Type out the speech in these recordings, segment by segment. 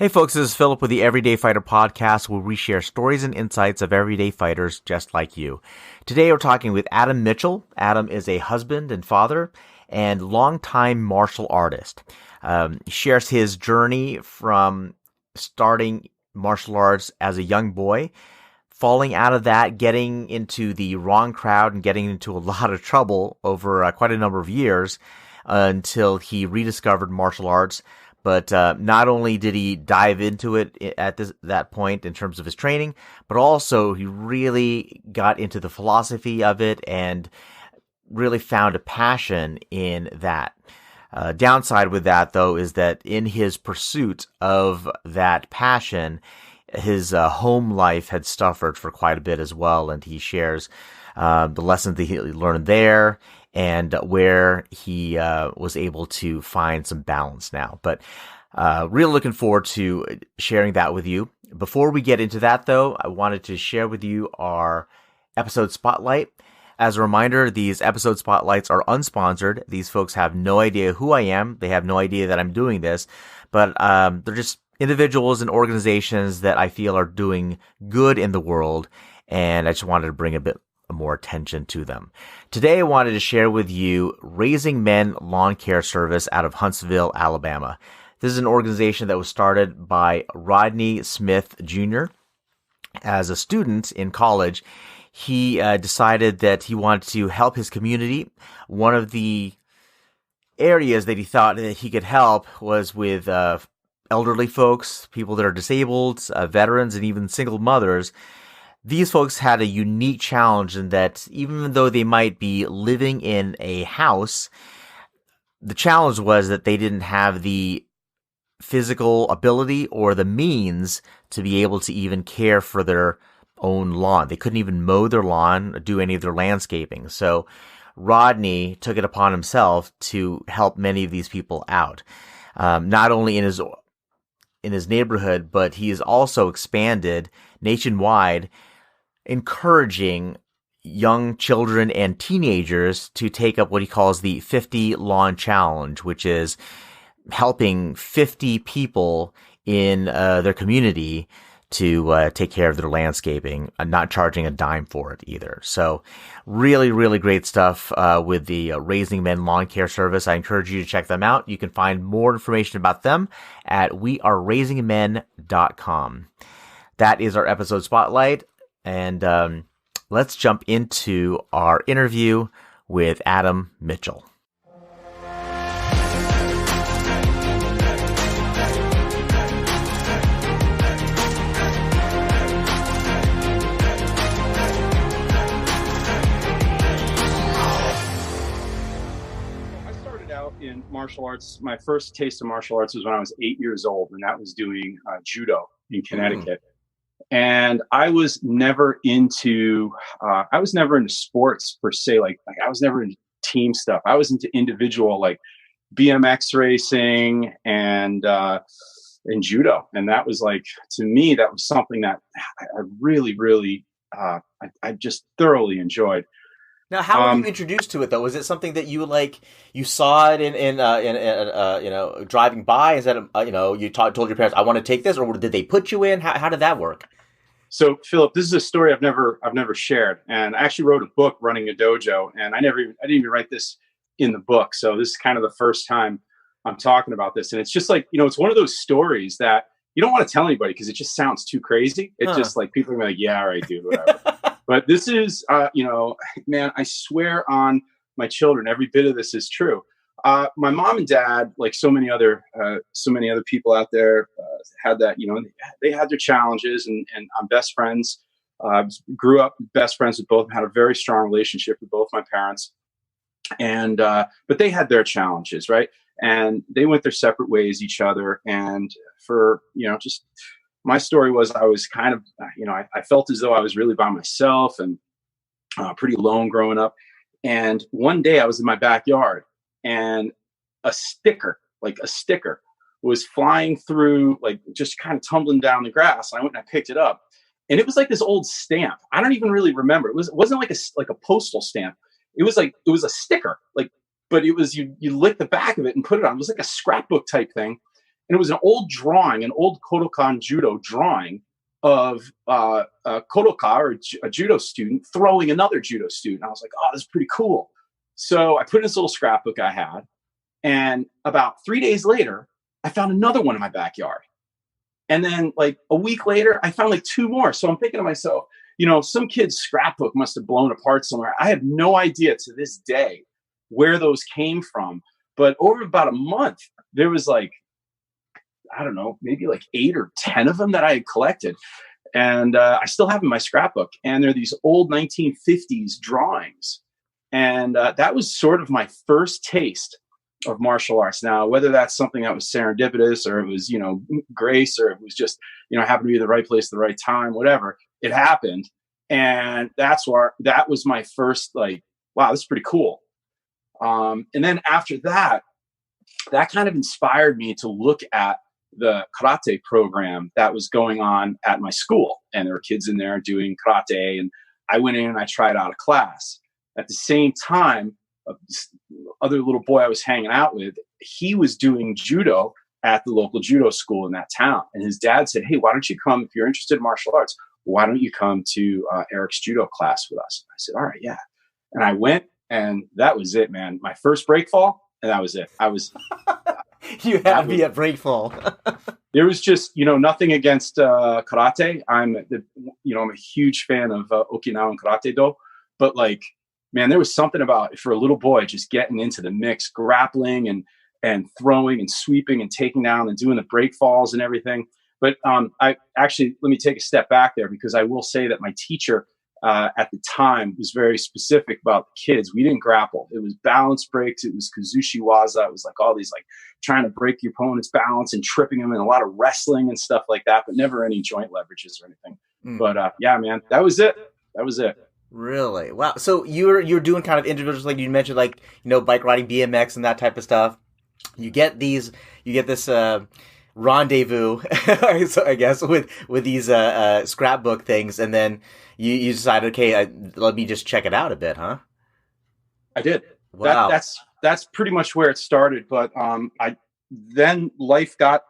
Hey folks, this is Philip with the Everyday Fighter podcast, where we share stories and insights of everyday fighters just like you. Today we're talking with Adam Mitchell. Adam is a husband and father and longtime martial artist. He shares his journey from starting martial arts as a young boy, falling out of that, getting into the wrong crowd and getting into a lot of trouble over quite a number of years until he rediscovered martial arts. But not only did he dive into it at that point in terms of his training, but also he really got into the philosophy of it and really found a passion in that. Downside with that, though, is that in his pursuit of that passion, his home life had suffered for quite a bit as well, and he shares the lessons that he learned there and where he was able to find some balance now. But really looking forward to sharing that with you. Before we get into that, though, I wanted to share with you our episode spotlight. As a reminder, these episode spotlights are unsponsored. These folks have no idea who I am. They have no idea that I'm doing this, but they're just individuals and organizations that I feel are doing good in the world, and I just wanted to bring a bit more attention to them. Today, I wanted to share with you Raising Men Lawn Care Service out of Huntsville, Alabama. This is an organization that was started by Rodney Smith Jr. As a student in college, he decided that he wanted to help his community. One of the areas that he thought that he could help was with elderly folks, people that are disabled, veterans, and even single mothers. These folks had a unique challenge in that even though they might be living in a house, the challenge was that they didn't have the physical ability or the means to be able to even care for their own lawn. They couldn't even mow their lawn or do any of their landscaping. So Rodney took it upon himself to help many of these people out, not only in his neighborhood, but he has also expanded nationwide, encouraging young children and teenagers to take up what he calls the 50 Lawn Challenge, which is helping 50 people in their community to take care of their landscaping, not charging a dime for it either. So really, really great stuff with the Raising Men Lawn Care Service. I encourage you to check them out. You can find more information about them at weareraisingmen.com. That is our episode spotlight. And let's jump into our interview with Adam Mitchell. I started out in martial arts. My first taste of martial arts was when I was 8 years old, and that was doing judo in Connecticut. And I was never into sports per se. Like I was never into team stuff. I was into individual, like BMX racing and judo. And that was like, to me, that was something that I really, really, I just thoroughly enjoyed. Now, how were you introduced to it, though? Was it something that you saw it in driving by? Is that you told your parents, "I want to take this," or did they put you in? How did that work? So, Philip, this is a story I've never shared, and I actually wrote a book running a dojo, and I didn't even write this in the book. So this is kind of the first time I'm talking about this, and it's just like, it's one of those stories that you don't want to tell anybody because it just sounds too crazy. It's just like people are like, "Yeah, all right, dude, whatever." But this is, man, I swear on my children, every bit of this is true. My mom and dad, like so many other people out there, had that, they had their challenges, and I'm best friends, grew up best friends with both, had a very strong relationship with both my parents. And, but they had their challenges, right? And they went their separate ways, each other. And for, just my story was, I was kind of, I felt as though I was really by myself and pretty alone growing up. And one day I was in my backyard, and a sticker was flying through, like just kind of tumbling down the grass. And I went and I picked it up, and it was like this old stamp. I don't even really remember. It wasn't like a postal stamp. It was a sticker, but it was, you lick the back of it and put it on. It was like a scrapbook type thing. And it was an old drawing, an old Kodokan judo drawing of a Kodoka, or a judo student, throwing another judo student. I was like, oh, this is pretty cool. So I put in this little scrapbook I had. And about 3 days later, I found another one in my backyard. And then like a week later, I found like 2 more. So I'm thinking to myself, some kid's scrapbook must have blown apart somewhere. I have no idea to this day where those came from. But over about a month, there was like, I don't know, maybe like 8 or 10 of them that I had collected. And I still have in my scrapbook. And they're these old 1950s drawings. And that was sort of my first taste of martial arts. Now, whether that's something that was serendipitous, or it was, grace, or it was just, happened to be the right place at the right time, whatever, it happened. And that was my first, like, wow, this is pretty cool. And then after that kind of inspired me to look at the karate program that was going on at my school. And there were kids in there doing karate. And I went in and I tried out a class. At the same time, other little boy I was hanging out with, he was doing judo at the local judo school in that town. And his dad said, hey, why don't you come, if you're interested in martial arts, why don't you come to Eric's judo class with us? I said, all right, yeah. And I went, and that was it, man. My first break fall, and that was it. You had to be at break fall. There was just, nothing against karate. I'm a huge fan of Okinawan Karate Do, but like, man, there was something about, for a little boy, just getting into the mix, grappling and throwing and sweeping and taking down and doing the break falls and everything. But let me take a step back there, because I will say that my teacher at the time was very specific about the kids. We didn't grapple. It was balance breaks. It was kazushi waza. It was like all these, like, trying to break your opponent's balance and tripping them, and a lot of wrestling and stuff like that, but never any joint leverages or anything. But yeah, man, that was it. Really? Wow. So you're doing kind of individuals, like you mentioned, like, bike riding, BMX, and that type of stuff. You get this rendezvous, I guess, with these scrapbook things, and then you decide, okay, let me just check it out a bit, huh? I did. Wow. That's pretty much where it started. But then life got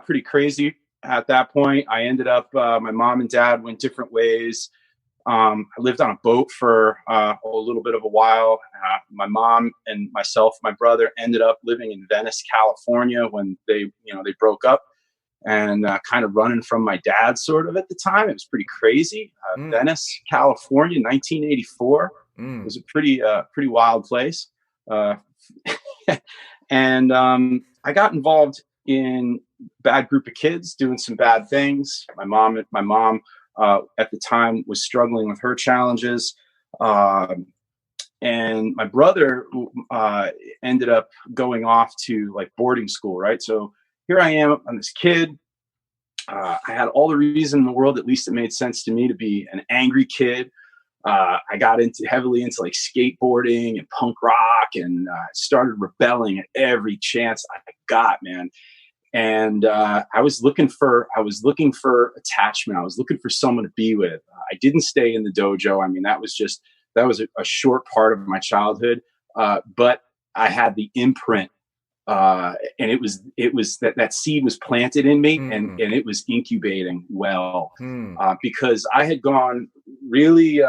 pretty crazy at that point. I ended up, my mom and dad went different ways. I lived on a boat for a little bit of a while. My mom and myself, my brother, ended up living in Venice, California, when they broke up, and kind of running from my dad sort of at the time. It was pretty crazy. Venice, California, 1984. It was a pretty wild place. And I got involved in bad group of kids doing some bad things. My mom at the time was struggling with her challenges. And my brother ended up going off to like boarding school, right? So here I am, I'm this kid. I had all the reason in the world, at least it made sense to me, to be an angry kid. I got heavily into like skateboarding and punk rock, and started rebelling at every chance I got, man. And I was looking for attachment. I was looking for someone to be with. I didn't stay in the dojo. I mean, that was a short part of my childhood. But I had the imprint, and it was that seed was planted in me, and it was incubating well, because I had gone really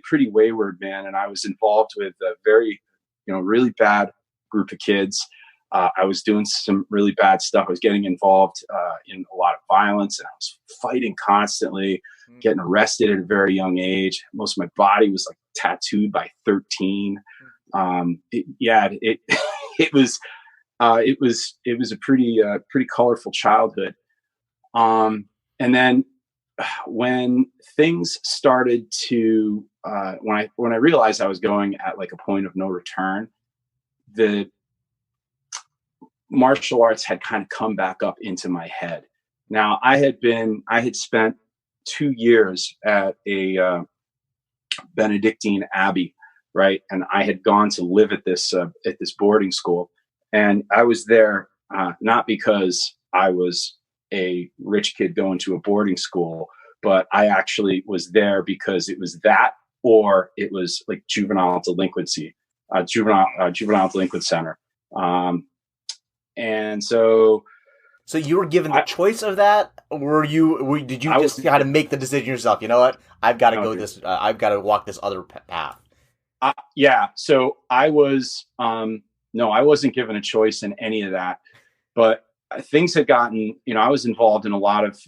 pretty wayward, man. And I was involved with a very, really bad group of kids. I was doing some really bad stuff. I was getting involved in a lot of violence, and I was fighting constantly, getting arrested at a very young age. Most of my body was like tattooed by 13. It was a pretty colorful childhood. And then when things started to, when I realized I was going at like a point of no return, the martial arts had kind of come back up into my head. Now I had spent 2 years at a Benedictine abbey, right? And I had gone to live at this boarding school, and I was there not because I was a rich kid going to a boarding school, but I actually was there because it was that, or it was like juvenile delinquent center. And so So you were given the choice of that, or did you just kind of make the decision yourself? You know what? I've got to go this. I've got to walk this other path. Yeah. So I was, no, I wasn't given a choice in any of that, but things had gotten, I was involved in a lot of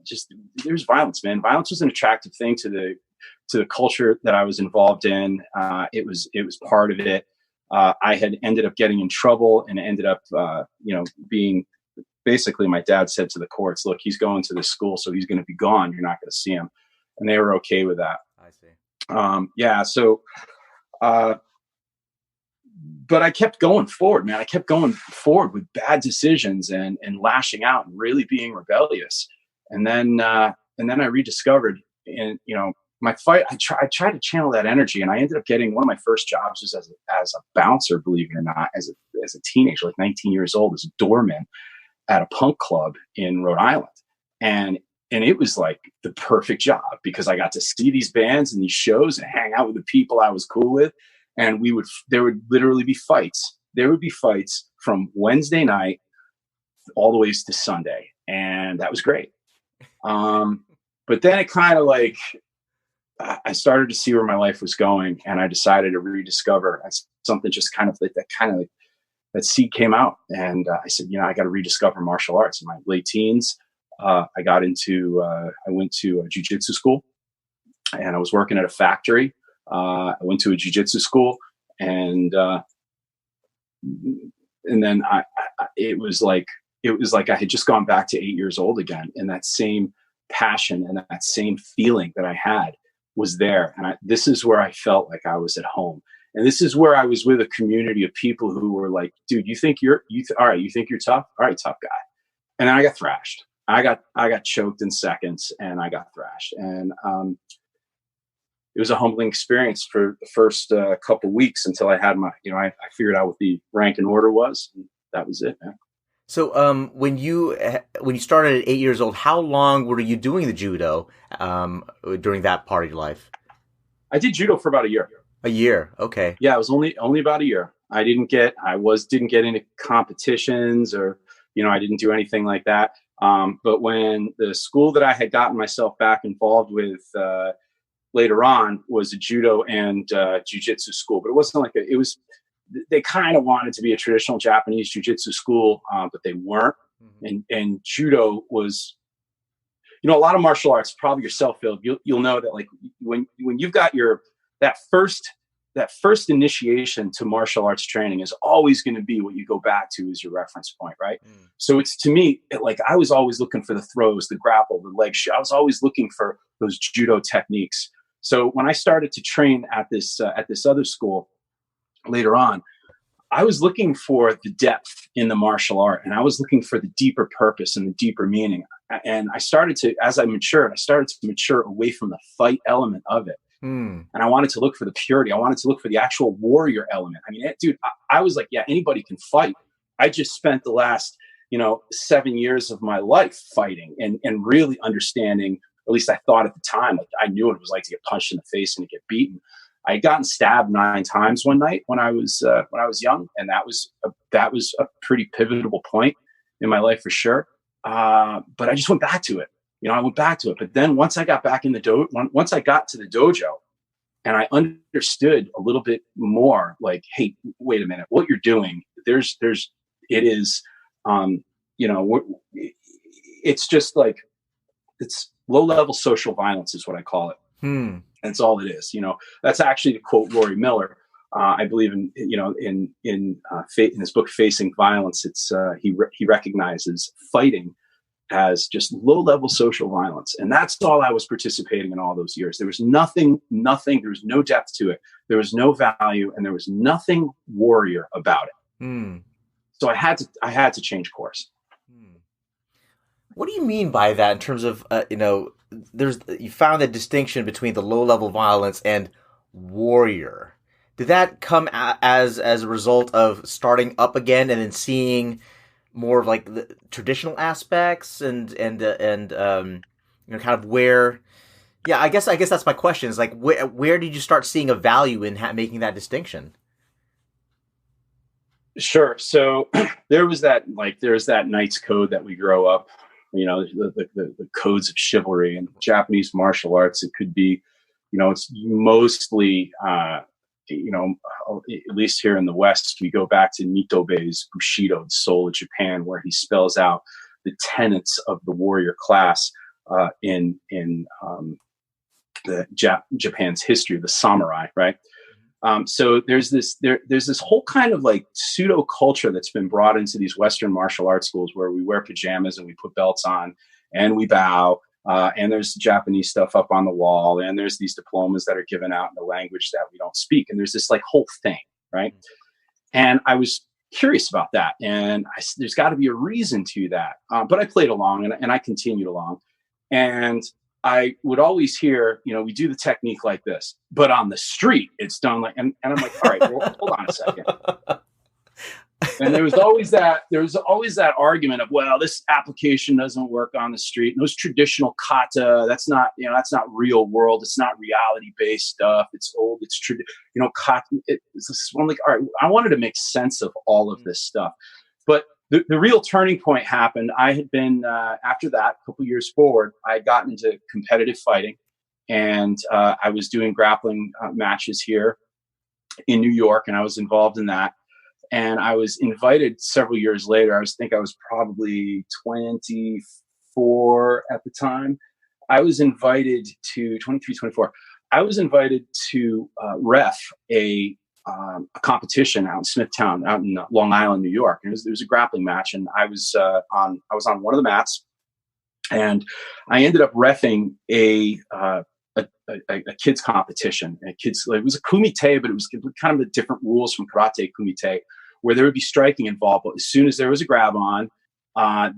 just, there's violence, man. Violence was an attractive thing to the culture that I was involved in. It was part of it. I had ended up getting in trouble and ended up, being, basically my dad said to the courts, look, he's going to this school, so he's going to be gone. You're not going to see him. And they were okay with that. I see. Yeah. So, but I kept going forward, man. I kept going forward with bad decisions and lashing out and really being rebellious. And then I rediscovered, and my fight. I tried to channel that energy, and I ended up getting one of my first jobs was as a bouncer, believe it or not, as a teenager, like 19 years old, as a doorman at a punk club in Rhode Island. And it was like the perfect job because I got to see these bands and these shows and hang out with the people I was cool with. And there would literally be fights. There would be fights from Wednesday night all the way to Sunday. And that was great. But then it kind of like, I started to see where my life was going, and I decided to rediscover something just kind of like that seed came out. And I said, I got to rediscover martial arts. In my late teens, I went to a jiu-jitsu school, and I was working at a factory. I went to a jiu-jitsu school, and then it was like I had just gone back to 8 years old again. And that same passion and that same feeling that I had was there. And this is where I felt like I was at home. And this is where I was with a community of people who were like, dude, you think you're tough? All right, tough guy. And then I got thrashed. I got choked in seconds, and I got thrashed. And it was a humbling experience for the first couple weeks until I had my, I figured out what the rank and order was. And that was it, man. So when you started at 8 years old, how long were you doing the judo during that part of your life? I did judo for about a year. A year, okay. Yeah, it was only about a year. I didn't get into competitions, or I didn't do anything like that. But when the school that I had gotten myself back involved with later on was a judo and jiu-jitsu school, but it wasn't like they kind of wanted to be a traditional Japanese jiu-jitsu school, but they weren't. Mm-hmm. And judo was, a lot of martial arts, probably yourself, Phil, you'll know that like when you've got that first initiation to martial arts training is always going to be what you go back to as your reference point, right? Mm. So it's, to me, I was always looking for the throws, the grapple, the leg shot. I was always looking for those judo techniques. So when I started to train at this other school later on, I was looking for the depth in the martial art, and I was looking for the deeper purpose and the deeper meaning. And as I matured, I started to mature away from the fight element of it. And I wanted to look for the purity. I wanted to look for the actual warrior element. I mean, dude, I was like, yeah, anybody can fight. I just spent the last, 7 years of my life fighting and really understanding, or at least I thought at the time, like I knew what it was like to get punched in the face and to get beaten. I had gotten stabbed 9 times one night when I was young. And that was a pretty pivotal point in my life for sure. But I just went back to it. I went back to it. But then once I got back in once I got to the dojo and I understood a little bit more, like, hey, wait a minute, what you're doing, it's just like, it's low level social violence is what I call it. That's all it is. That's actually to quote Rory Miller. I believe in his book, Facing Violence. It's he recognizes fighting as just low-level social violence. And that's all I was participating in all those years. There was nothing, there was no depth to it. There was no value, and there was nothing warrior about it. So I had to change course. What do you mean by that in terms of, you found the distinction between the low-level violence and warrior. Did that come as a result of starting up again and then seeing more of like the traditional aspects and kind of where, I guess that's my question is like, where did you start seeing a value in making that distinction? Sure. So there's that knight's code that we grow up, the codes of chivalry and Japanese martial arts. It could be, it's mostly, at least here in the West, we go back to Nitobe's Bushido, the soul of Japan, where he spells out the tenets of the warrior class in Japan's history, the samurai, right? So there's this whole kind of like pseudo culture that's been brought into these Western martial arts schools where we wear pajamas and we put belts on and we bow. And there's Japanese stuff up on the wall, and there's these diplomas that are given out in the language that we don't speak. And there's this like whole thing, right? And I was curious about that. And there's got to be a reason to that. But I played along and I continued along. And I would always hear, we do the technique like this, but on the street, it's done like, and I'm like, all right, well, hold on a second. And there was always that argument of, well, this application doesn't work on the street. And those traditional kata, that's not real world. It's not reality based stuff. It's old. It's kata. I'm like, all right, I wanted to make sense of all of this stuff, but the real turning point happened. I had been, after that, a couple years forward, I had gotten into competitive fighting, and I was doing grappling matches here in New York, and I was involved in that. And I was invited several years later. I was probably 24 at the time. I was invited to 23, 24. I was invited to ref a competition out in Smithtown, out in Long Island, New York. And there was a grappling match, and I was on one of the mats, and I ended up reffing a kids competition. It was a kumite, but it was kind of a different rules from karate kumite, where there would be striking involved. But as soon as there was a grab on,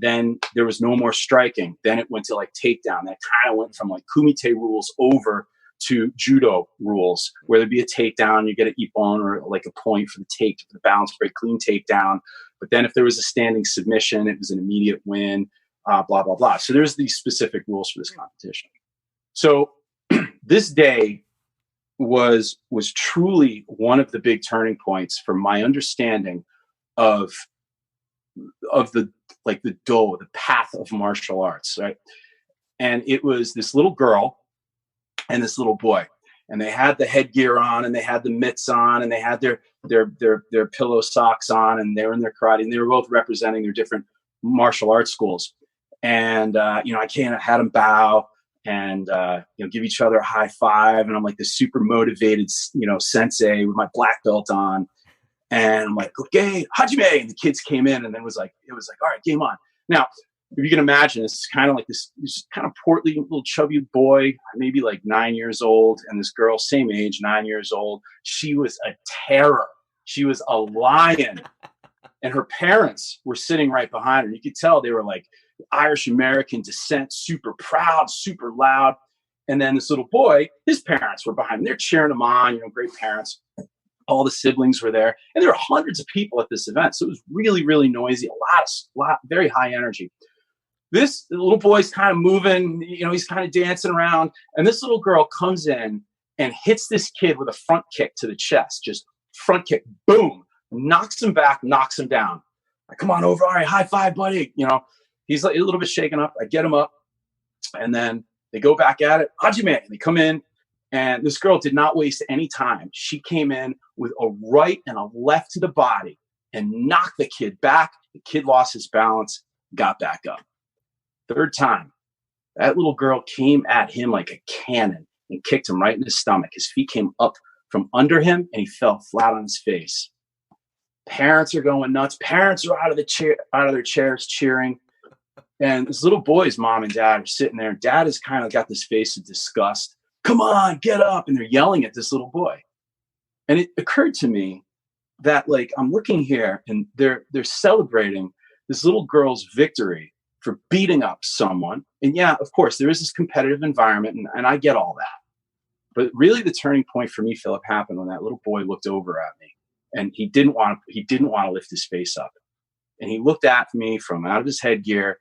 then there was no more striking. Then it went to like takedown. That kind of went from like kumite rules over to judo rules, where there'd be a takedown, you get an ippon or like a point for the balance break, clean takedown. But then if there was a standing submission, it was an immediate win, blah, blah, blah. So there's these specific rules for this competition. So this day was truly one of the big turning points for my understanding of the path of martial arts, right? And it was this little girl and this little boy, and they had the headgear on, and they had the mitts on, and they had their pillow socks on, and they were in their karate, and they were both representing their different martial arts schools. And I had them bow and give each other a high five, and I'm like this super motivated sensei with my black belt on, and I'm like, okay, Hajime, and the kids came in, and then it was like, all right, game on. Now, if you can imagine, it's kind of like this kind of portly little chubby boy, maybe like 9 years old, and this girl, same age, 9 years old. She was a terror. She was a lion. And her parents were sitting right behind her. You could tell they were like Irish American descent, super proud, super loud. And then this little boy, his parents were behind him. They're cheering him on, great parents. All the siblings were there. And there were hundreds of people at this event. So it was really, really noisy, a lot, very high energy. This little boy's kind of moving, he's kind of dancing around. And this little girl comes in and hits this kid with a front kick to the chest, just front kick, boom, knocks him back, knocks him down. Like, come on over. All right, high five, buddy. He's like a little bit shaken up. I get him up, and then they go back at it. Hajime, and they come in, and this girl did not waste any time. She came in with a right and a left to the body and knocked the kid back. The kid lost his balance, got back up. Third time, that little girl came at him like a cannon and kicked him right in his stomach. His feet came up from under him, and he fell flat on his face. Parents are going nuts. Parents are out of their chairs cheering. And this little boy's mom and dad are sitting there. Dad has kind of got this face of disgust. Come on, get up. And they're yelling at this little boy. And it occurred to me that, like, I'm looking here and they're celebrating this little girl's victory for beating up someone. And yeah, of course, there is this competitive environment, and I get all that. But really the turning point for me, Philip, happened when that little boy looked over at me, and he didn't want to lift his face up. And he looked at me from out of his headgear.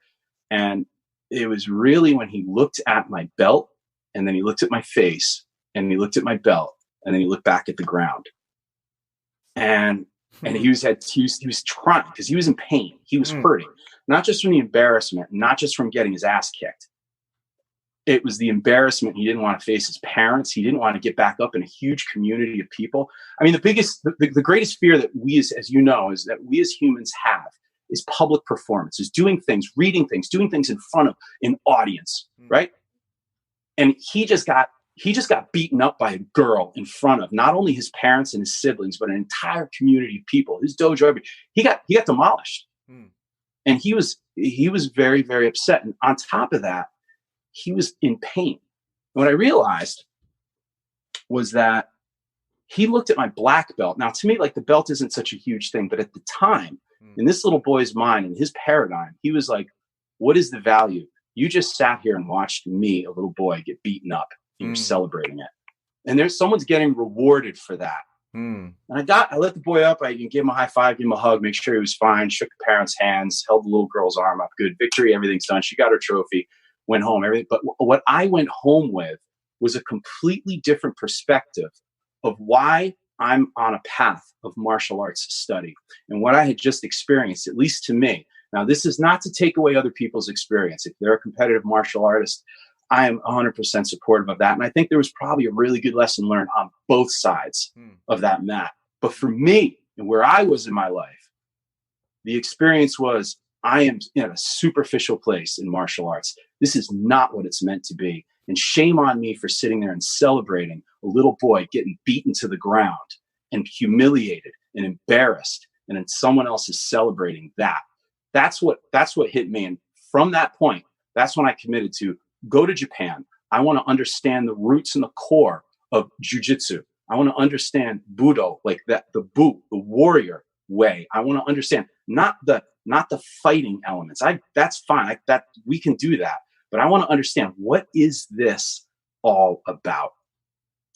And it was really when he looked at my belt, and then he looked at my face, and he looked at my belt, and then he looked back at the ground. And And he was trying, because he was in pain. He was hurting, not just from the embarrassment, not just from getting his ass kicked. It was the embarrassment. He didn't want to face his parents. He didn't want to get back up in a huge community of people. I mean, the greatest fear that we, as you know, is that we as humans have is public performance, is doing things, reading things, doing things in front of an audience, right? And he just got beaten up by a girl in front of not only his parents and his siblings, but an entire community of people. His dojo, he got demolished, and he was very, very upset. And on top of that, he was in pain. And what I realized was that he looked at my black belt. Now, to me, like, the belt isn't such a huge thing, but at the time, in this little boy's mind, in his paradigm, he was like, "What is the value? You just sat here and watched me, a little boy, get beaten up. You're celebrating it, and someone's getting rewarded for that." And I let the boy up. I gave him a high five, gave him a hug, make sure he was fine. Shook the parents' hands, held the little girl's arm up. Good victory. Everything's done. She got her trophy. Went home. Everything. But what I went home with was a completely different perspective of why I'm on a path of martial arts study and what I had just experienced, at least to me. Now, this is not to take away other people's experience. If they're a competitive martial artist, I am 100% supportive of that. And I think there was probably a really good lesson learned on both sides of that mat. But for me, and where I was in my life, the experience was, I am in a superficial place in martial arts. This is not what it's meant to be. And shame on me for sitting there and celebrating a little boy getting beaten to the ground and humiliated and embarrassed. And then someone else is celebrating that. That's what hit me. And from that point, that's when I committed to go to Japan. I want to understand the roots and the core of jujitsu. I want to understand Budo, like that, the warrior way. I want to understand not the fighting elements. That's fine. That we can do that. But I want to understand, what is this all about?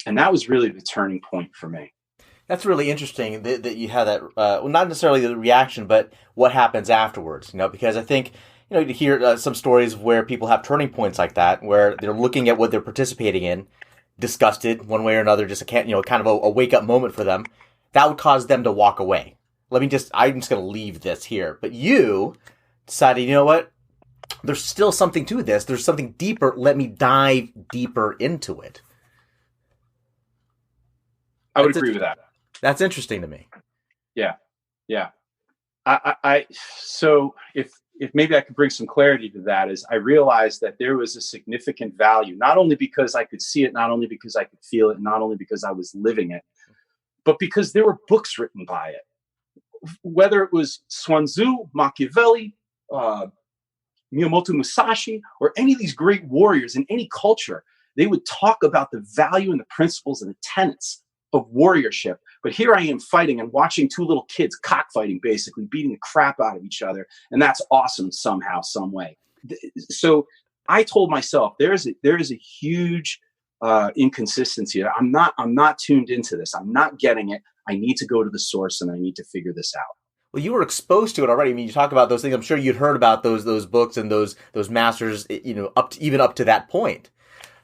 And that was really the turning point for me. That's really interesting that you had that, well, not necessarily the reaction, but what happens afterwards, because I think, you hear some stories where people have turning points like that, where they're looking at what they're participating in, disgusted one way or another, just kind of a wake up moment for them. That would cause them to walk away. I'm just going to leave this here. But you decided, you know what? There's still something to this. There's something deeper. Let me dive deeper into it. I would agree with that. That's interesting to me. Yeah. So if maybe I could bring some clarity to that, is I realized that there was a significant value, not only because I could see it, not only because I could feel it, not only because I was living it, but because there were books written by it. Whether it was Sun Tzu, Machiavelli, Miyamoto Musashi, or any of these great warriors in any culture, they would talk about the value and the principles and the tenets of warriorship. But here I am fighting and watching two little kids cockfighting, basically beating the crap out of each other. And that's awesome somehow, some way. So I told myself, there is a huge inconsistency. I'm not tuned into this. I'm not getting it. I need to go to the source, and I need to figure this out. Well, you were exposed to it already. I mean, you talk about those things. I'm sure you'd heard about those books and those masters, up to that point.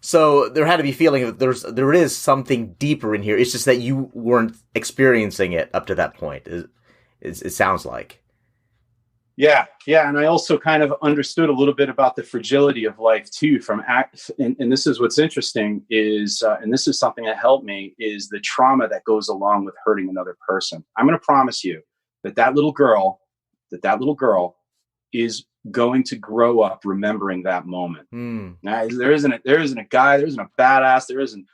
So there had to be a feeling that there is something deeper in here. It's just that you weren't experiencing it up to that point. It sounds like. Yeah, and I also kind of understood a little bit about the fragility of life too. And this is what's interesting is, and this is something that helped me, is the trauma that goes along with hurting another person. I'm going to promise you that little girl is going to grow up remembering that moment. Now, there isn't a guy, there isn't a badass, there isn't,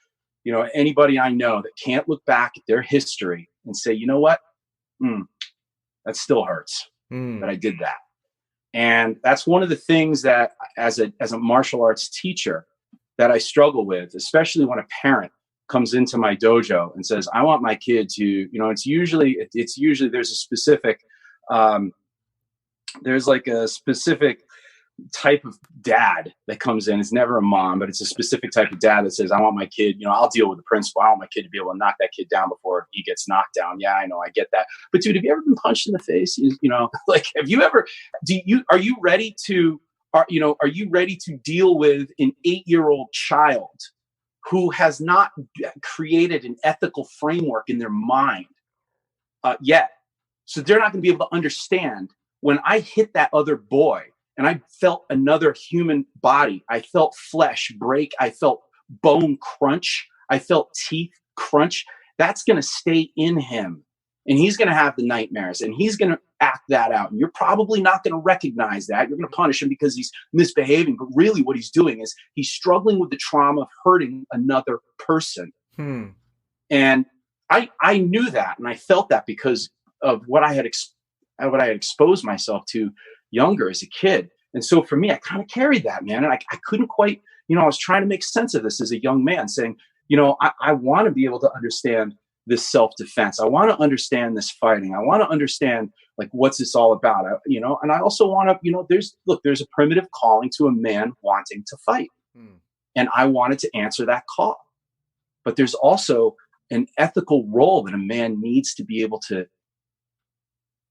anybody I know that can't look back at their history and say, you know what, that still hurts that I did that. And that's one of the things that as a martial arts teacher that I struggle with, especially when a parent comes into my dojo and says, I want my kid to, it's usually there's a specific, there's like a specific type of dad that comes in. It's never a mom, but it's a specific type of dad that says, I want my kid, I'll deal with the principal. I want my kid to be able to knock that kid down before he gets knocked down. Yeah, I know, I get that. But dude, have you ever been punched in the face? Like, have you ever, are you ready to deal with an 8-year-old child who has not created an ethical framework in their mind yet? So they're not going to be able to understand when I hit that other boy and I felt another human body. I felt flesh break. I felt bone crunch. I felt teeth crunch. That's going to stay in him. And he's going to have the nightmares and he's going to act that out. And you're probably not going to recognize that. You're going to punish him because he's misbehaving. But really what he's doing is he's struggling with the trauma of hurting another person. And I knew that. And I felt that because of what I had exposed myself to younger as a kid. And so for me, I kind of carried that, man. And I couldn't quite, I was trying to make sense of this as a young man saying, I want to be able to understand this self-defense. I want to understand this fighting. I want to understand like, what's this all about? And I also want to, there's a primitive calling to a man wanting to fight. And I wanted to answer that call. But there's also an ethical role that a man needs to be able to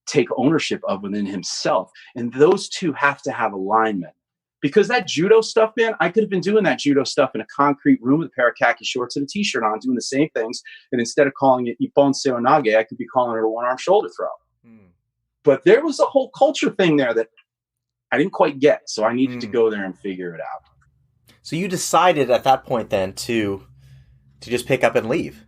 take ownership of within himself. And those two have to have alignment. Because that judo stuff, man, I could have been doing that judo stuff in a concrete room with a pair of khaki shorts and a t-shirt on, doing the same things. And instead of calling it ippon seonage, I could be calling it a one-arm shoulder throw. But there was a whole culture thing there that I didn't quite get. So I needed to go there and figure it out. So you decided at that point then to just pick up and leave.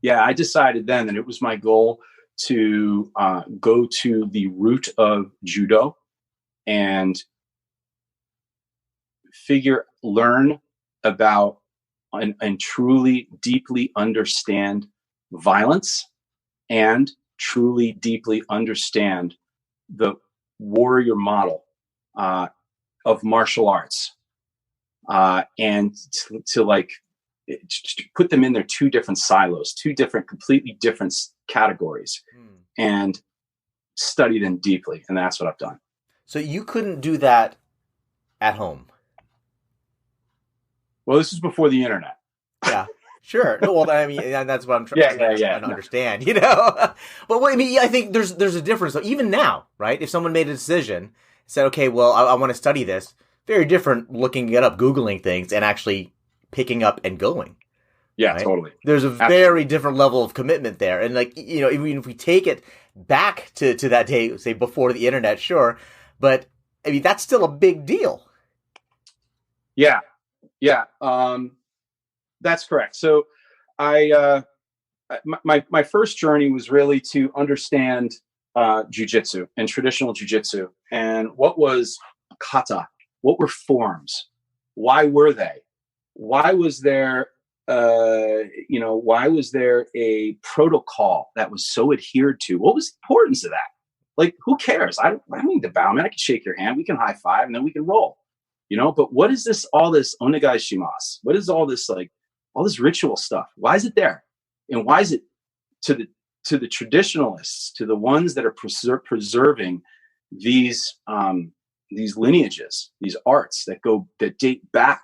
Yeah, I decided then that it was my goal to go to the root of judo and learn about and truly, deeply understand violence and truly, deeply understand the warrior model of martial arts and to put them in their two different silos, two different, completely different categories and study them deeply. And that's what I've done. So you couldn't do that at home? Well, this is before the internet. Yeah, sure. No, well, I mean, that's what I'm trying to understand, But I mean, I think there's a difference. So even now, right? If someone made a decision, said, okay, well, I want to study this, very different looking it up, Googling things, and actually picking up and going. Yeah, right? Totally. There's a very different level of commitment there. And even if we take it back to that day, say before the internet, sure. But I mean, that's still a big deal. Yeah. That's correct. So my first journey was really to understand jiu-jitsu and traditional jiu-jitsu and what was kata, what were forms, why were they? Why was there, a protocol that was so adhered to? What was the importance of that? Like, who cares? I don't need to bow, man. I can shake your hand. We can high five and then we can roll, but what is this, all this onegai shimasu? What is all this, all this ritual stuff? Why is it there? And why is it to the traditionalists, to the ones that are preserving these lineages, these arts that date back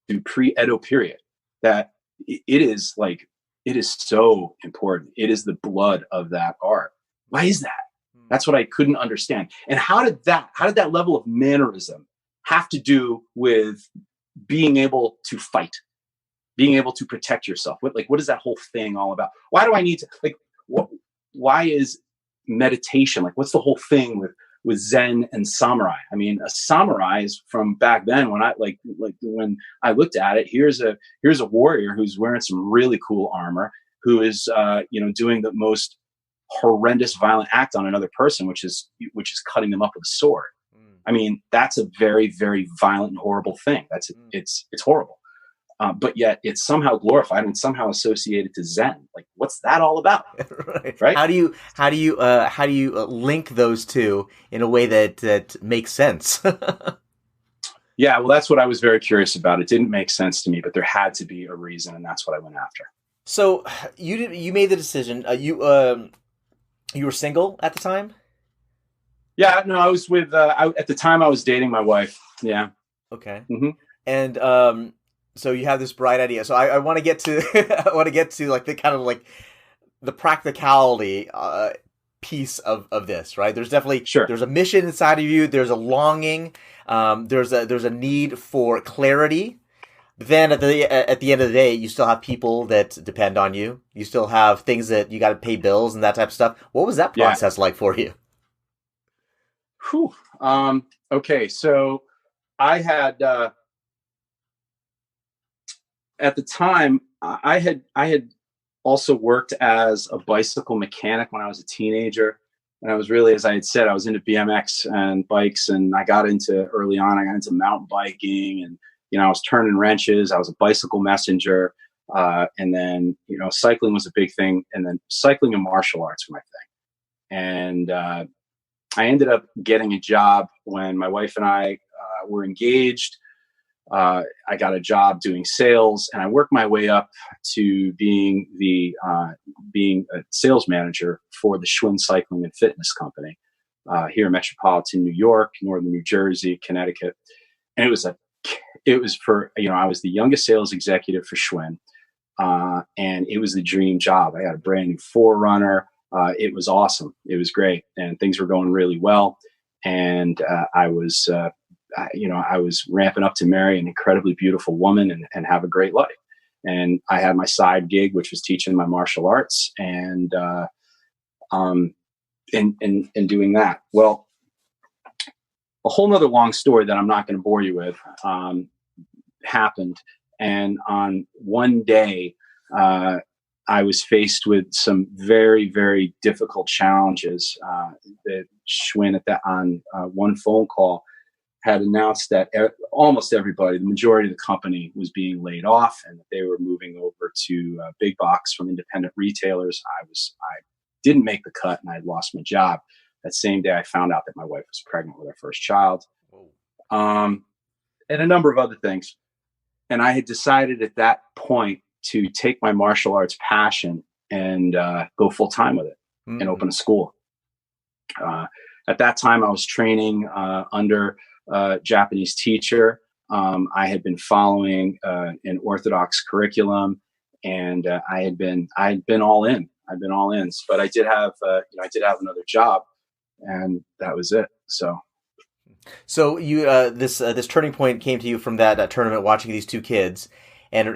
to pre-Edo period, that it is so important. It is the blood of that art. Why is that? That's what I couldn't understand. And how did that level of mannerism have to do with being able to fight, being able to protect yourself? What is that whole thing all about? Why do I need to, why is meditation, what's the whole thing with Zen and samurai? I mean, a samurai is from back then when when I looked at it, here's a warrior who's wearing some really cool armor, who is, doing the most horrendous violent act on another person, which is cutting them up with a sword. I mean, that's a very, very violent and horrible thing. It's horrible. But yet it's somehow glorified and somehow associated to Zen. What's that all about? Right? How do you link those two in a way that makes sense? Yeah, well, that's what I was very curious about. It didn't make sense to me, but there had to be a reason, and that's what I went after. So you made the decision. You were single at the time? Yeah, no, I was with. At the time, I was dating my wife. Yeah. Okay. Mm-hmm. And so you have this bright idea. So I want to get to the kind of the practicality piece of this, right? There's definitely there's a mission inside of you. There's a longing. There's a need for clarity. But then at the end of the day, you still have people that depend on you. You still have things that you got to pay bills and that type of stuff. What was that Yeah. process like for you? Whew. Okay. So I had, at the time, I had also worked as a bicycle mechanic when I was a teenager. And I was really, as I had said, I was into BMX and bikes, and I got into early on, I got into mountain biking, and, I was turning wrenches. I was a bicycle messenger. And then, cycling was a big thing. And then cycling and martial arts were my thing. And I ended up getting a job when my wife and I were engaged. I got a job doing sales, and I worked my way up to being a sales manager for the Schwinn Cycling and Fitness Company here in metropolitan New York, northern New Jersey, Connecticut, and it was for I was the youngest sales executive for Schwinn, and it was the dream job. I had a brand new Forerunner. It was awesome. It was great, and things were going really well, and I was ramping up to marry an incredibly beautiful woman and have a great life. And I had my side gig, which was teaching my martial arts and doing that. Well, a whole nother long story that I'm not going to bore you with happened. And on one day, I was faced with some very, very difficult challenges. That Schwinn on one phone call had announced that almost everybody, the majority of the company, was being laid off, and that they were moving over to big box from independent retailers. I didn't make the cut, and I had lost my job. That same day, I found out that my wife was pregnant with our first child, and a number of other things. And I had decided at that point to take my martial arts passion and go full time with it and open a school. At that time, I was training under Japanese teacher. I had been following an Orthodox curriculum, and I had been all in. I've been all in, but I did have another job, and that was it. So you this turning point came to you from that tournament, watching these two kids, and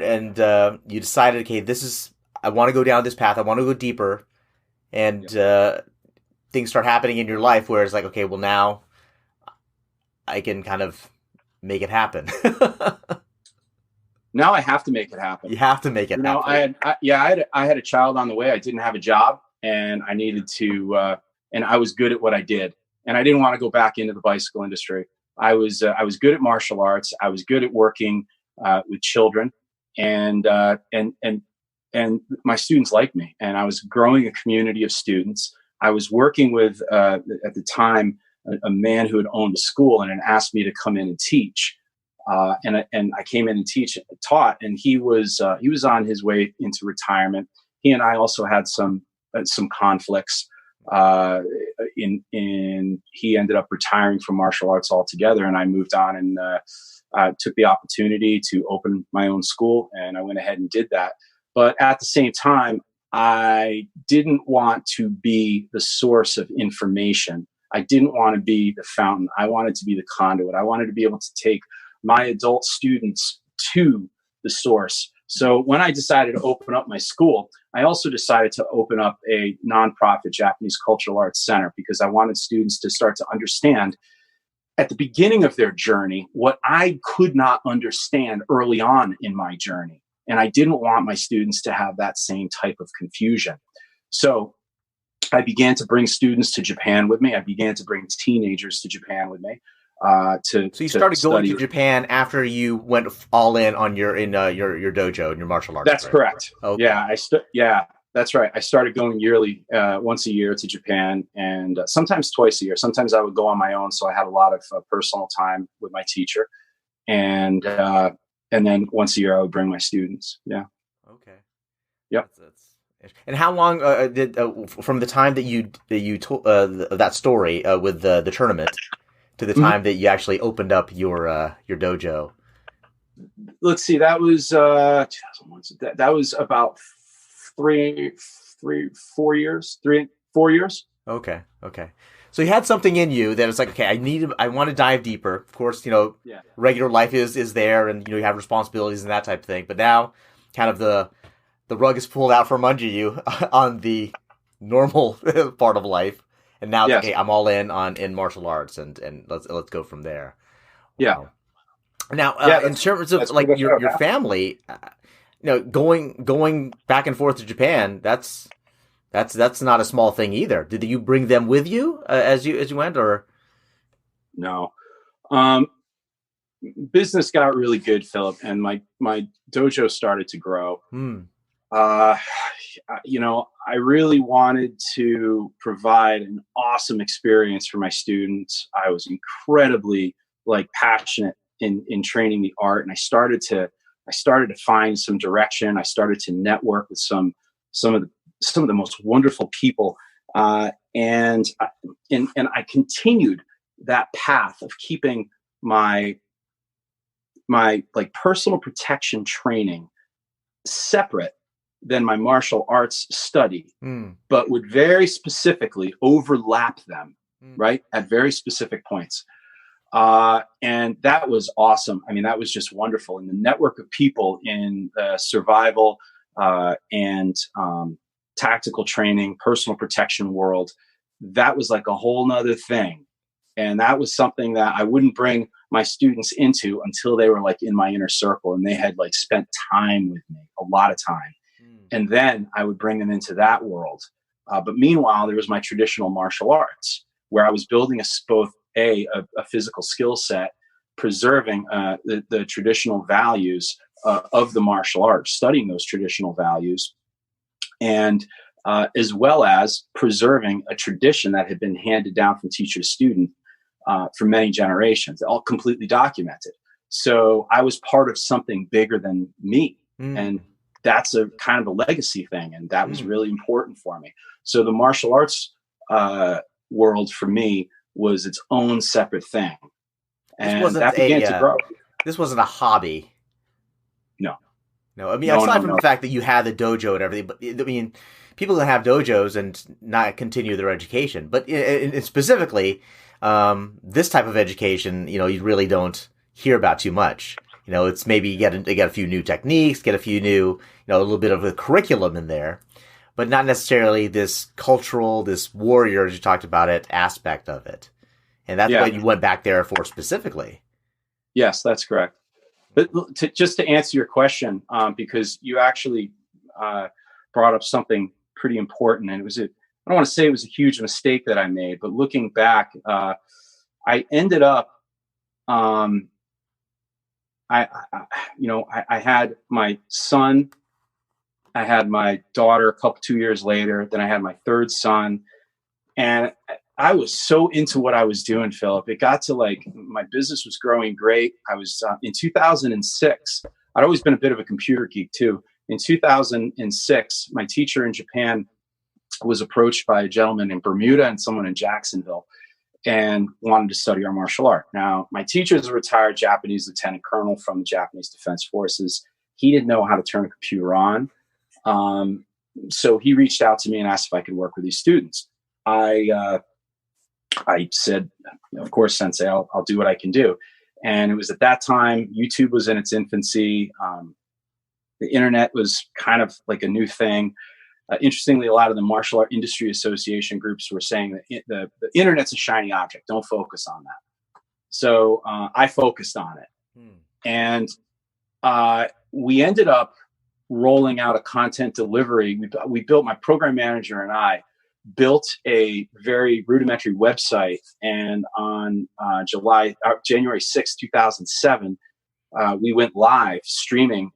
you decided, okay, I want to go down this path. I want to go deeper, and things start happening in your life where it's like, okay, well, now I can kind of make it happen. Now I have to make it happen. You have to make it happen. I had a child on the way. I didn't have a job, and I needed to, and I was good at what I did, and I didn't want to go back into the bicycle industry. I was good at martial arts. I was good at working with children, and my students liked me, and I was growing a community of students. I was working with at the time a man who had owned a school and had asked me to come in and teach. And I came in and taught, and he was on his way into retirement. He and I also had some conflicts. He ended up retiring from martial arts altogether, and I moved on and took the opportunity to open my own school, and I went ahead and did that. But at the same time, I didn't want to be the source of information. I didn't want to be the fountain. I wanted to be the conduit. I wanted to be able to take my adult students to the source. So when I decided to open up my school, I also decided to open up a nonprofit Japanese cultural arts center, because I wanted students to start to understand at the beginning of their journey what I could not understand early on in my journey. And I didn't want my students to have that same type of confusion. So I began to bring students to Japan with me. I began to bring teenagers to Japan with me. So you started going to Japan after you went all in on your dojo and your martial arts. That's right? Correct. Okay. Yeah, that's right. I started going yearly, once a year to Japan, and sometimes twice a year. Sometimes I would go on my own, so I had a lot of personal time with my teacher, and then once a year I would bring my students. Yeah. Okay. Yep. And how long did from the time that you told that story with the tournament to the time that you actually opened up your dojo? Let's see. That was that was about 4 years. Okay. So you had something in you that was like, okay, I want to dive deeper. Of course, Yeah. regular life is there, and you have responsibilities and that type of thing. But now, kind of the rug is pulled out from under you on the normal part of life, and now it's Yes. okay. I'm all in martial arts, and let's go from there. Yeah. Wow. Now, Yeah. in terms of That's like pretty much your family, going back and forth to Japan, that's not a small thing either. Did you bring them with you as you went, or no. Um, Business got really good, Philip, and my dojo started to grow. hmm. Uh, I really wanted to provide an awesome experience for my students. I was incredibly passionate in training the art, and I started to find some direction. I started to network with some of the most wonderful people, and I continued that path of keeping my personal protection training separate than my martial arts study, Hmm. but would very specifically overlap them, Hmm. right, at very specific points. And that was awesome. I mean, that was just wonderful. And the network of people in survival and tactical training, personal protection world, that was like a whole nother thing. And that was something that I wouldn't bring my students into until they were in my inner circle and they had spent time with me, a lot of time. Hmm. And then I would bring them into that world. But meanwhile, there was my traditional martial arts, where I was building both a physical skill set, preserving the traditional values of the martial arts, studying those traditional values, and as well as preserving a tradition that had been handed down from teacher to student for many generations, all completely documented. So I was part of something bigger than me. Hmm. And that's a kind of a legacy thing. And that was Hmm. really important for me. So the martial arts world for me was its own separate thing. This And wasn't that began to grow. this wasn't a hobby. No, No, I mean, no, no, aside from no. the fact that you had the dojo and everything, but I mean, people can have dojos and not continue their education. But specifically, this type of education, you really don't hear about too much. It's maybe you get a few new techniques, get a few new, a little bit of a curriculum in there, but not necessarily this cultural, this warrior, as you talked about it, aspect of it. And that's Yeah. what you went back there for specifically. Yes, that's correct. But just to answer your question, because you actually brought up something pretty important, and I don't want to say it was a huge mistake that I made, but looking back, I ended up, I had my son, I had my daughter 2 years later, then I had my third son, and I was so into what I was doing, Philip. It got to my business was growing great. I was in 2006. I'd always been a bit of a computer geek too. In 2006, my teacher in Japan was approached by a gentleman in Bermuda and someone in Jacksonville and wanted to study our martial art. Now, my teacher is a retired Japanese lieutenant colonel from the Japanese Defense Forces. He didn't know how to turn a computer on. So he reached out to me and asked if I could work with these students. I said, of course, Sensei, I'll do what I can do. And it was at that time, YouTube was in its infancy. The internet was kind of like a new thing. Interestingly, a lot of the martial art industry association groups were saying that the internet's a shiny object. Don't focus on that. So I focused on it. And we ended up rolling out a content delivery. We built, my program manager and I built a very rudimentary website. And on January 6, 2007, we went live streaming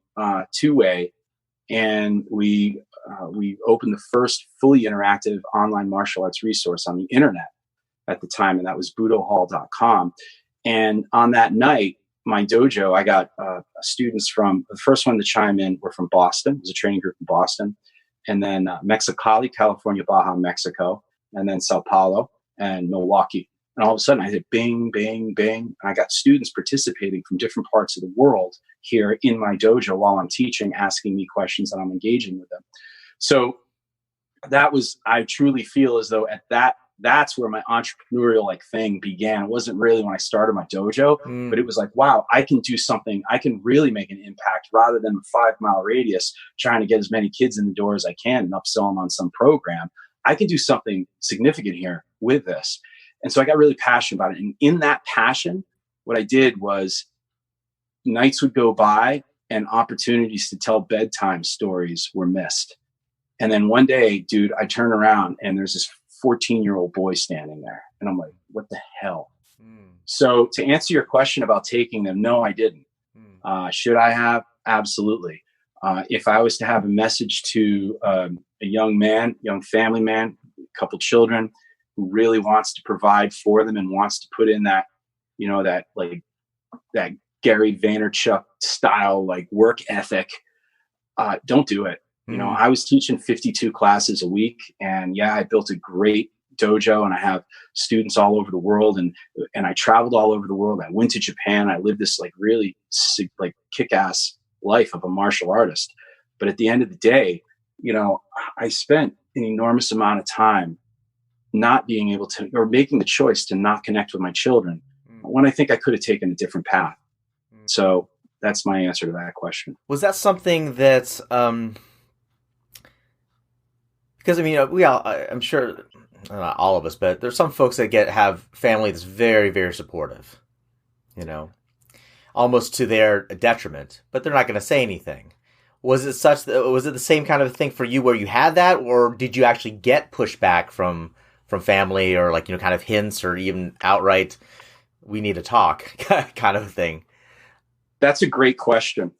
two-way, and we opened the first fully interactive online martial arts resource on the internet at the time, and that was budohall.com. And on that night, my dojo, I got students from, the first one to chime in were from Boston. It was a training group in Boston. And then Mexicali, California, Baja, Mexico. And then Sao Paulo and Milwaukee. And all of a sudden I hit bing, bing, bing. And I got students participating from different parts of the world here in my dojo while I'm teaching, asking me questions, and I'm engaging with them. So that was, I truly feel as though at that that's where my entrepreneurial like thing began. It wasn't really when I started my dojo, but it was like, wow, I can do something. I can really make an impact rather than a 5-mile radius trying to get as many kids in the door as I can and upsell them on some program. I can do something significant here with this. And so I got really passionate about it. And in that passion, what I did was nights would go by and opportunities to tell bedtime stories were missed. And then one day, dude, I turn around and there's this 14-year-old boy standing there. And I'm like, what the hell? So to answer your question about taking them, no, I didn't. Should I have? Absolutely. If I was to have a message to a young man, young family man, a couple children who really wants to provide for them and wants to put in that, you know, that like that Gary Vaynerchuk style, like work ethic, don't do it. You know, I was teaching 52 classes a week, and yeah, I built a great dojo and I have students all over the world, and I traveled all over the world. I went to Japan. I lived this like really like kick-ass life of a martial artist. But at the end of the day, you know, I spent an enormous amount of time not being able to, or making the choice to not connect with my children when I think I could have taken a different path. So that's my answer to that question. Was that something that, because I mean, I'm sure not all of us, but there's some folks that have family that's very, very supportive, you know, almost to their detriment, but they're not going to say anything. Was it the same kind of thing for you where you had that, or did you actually get pushback from family, or like, you know, kind of hints or even outright, we need to talk kind of thing? That's a great question.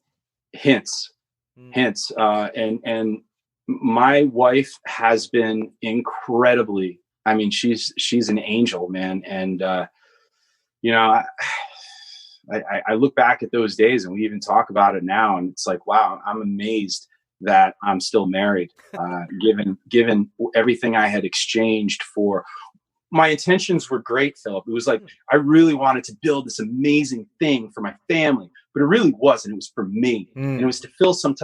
Hints. And my wife has been incredibly, I mean, she's an angel, man. And, you know, I look back at those days and we even talk about it now, and it's like, wow, I'm amazed that I'm still married, given everything I had exchanged for. My intentions were great, Philip. It was like, I really wanted to build this amazing thing for my family, but it really wasn't. It was for me. And it was to fill some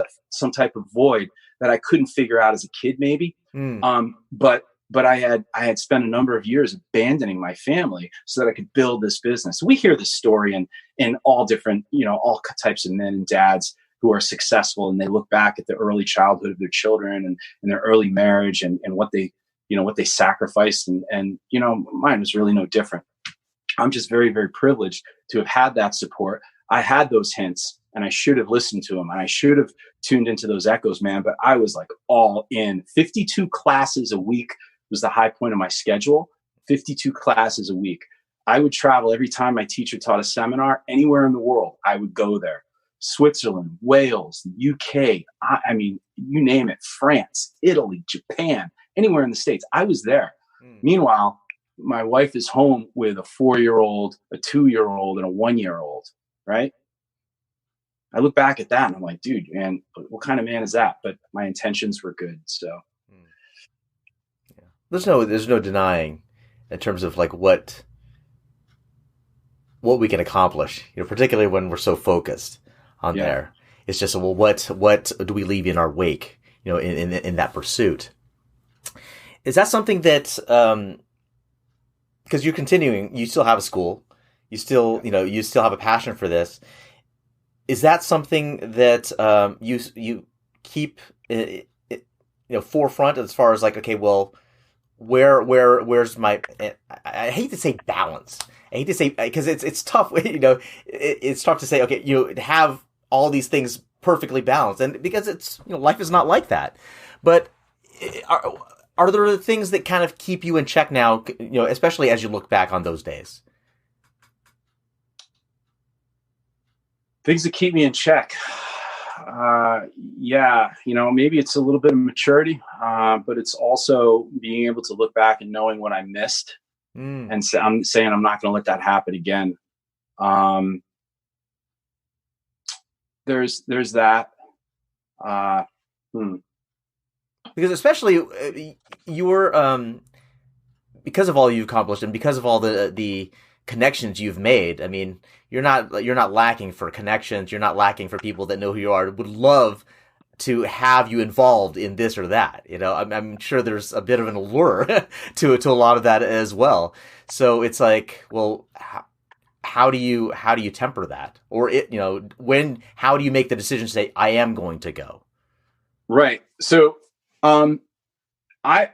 type of void that I couldn't figure out as a kid, maybe. But I had spent a number of years abandoning my family so that I could build this business. We hear this story in all different, you know, all types of men and dads who are successful, and they look back at the early childhood of their children and their early marriage and what they, you know, what they sacrificed. And, you know, mine was really no different. I'm just very, very privileged to have had that support. I had those hints, and I should have listened to them, and I should have tuned into those echoes, man. But I was like all in. 52 classes a week was the high point of my schedule. 52 classes a week. I would travel every time my teacher taught a seminar anywhere in the world. I would go there. Switzerland, Wales, the UK. I mean, you name it. France, Italy, Japan, anywhere in the States. I was there. Meanwhile, my wife is home with a 4-year-old, a 2-year-old, and a 1-year-old, right? I look back at that and I'm like, dude, man, what kind of man is that? But my intentions were good. So yeah. There's no denying in terms of like what we can accomplish, you know, particularly when we're so focused on there. It's just, well, what do we leave in our wake, you know, in that pursuit? Is that something that, because you're continuing, you still have a school, you still have a passion for this. Is that something that you keep, you know, forefront as far as like, okay, well, where's my? I hate to say balance. I hate to say, because it's tough. You know, it's tough to say. Okay, you have all these things perfectly balanced, and because it's, you know, life is not like that. But are there things that kind of keep you in check now? You know, especially as you look back on those days. Things that keep me in check. Yeah, you know, maybe it's a little bit of maturity, but it's also being able to look back and knowing what I missed, and I'm saying I'm not going to let that happen again. There's that. Because especially you're because of all you've accomplished and because of all the connections you've made. I mean, you're not lacking for connections. You're not lacking for people that know who you are, would love to have you involved in this or that. I'm sure there's a bit of an allure to a lot of that as well. So it's like, well, how do you temper that? Or how do you make the decision to say, I am going to go? Right. So, I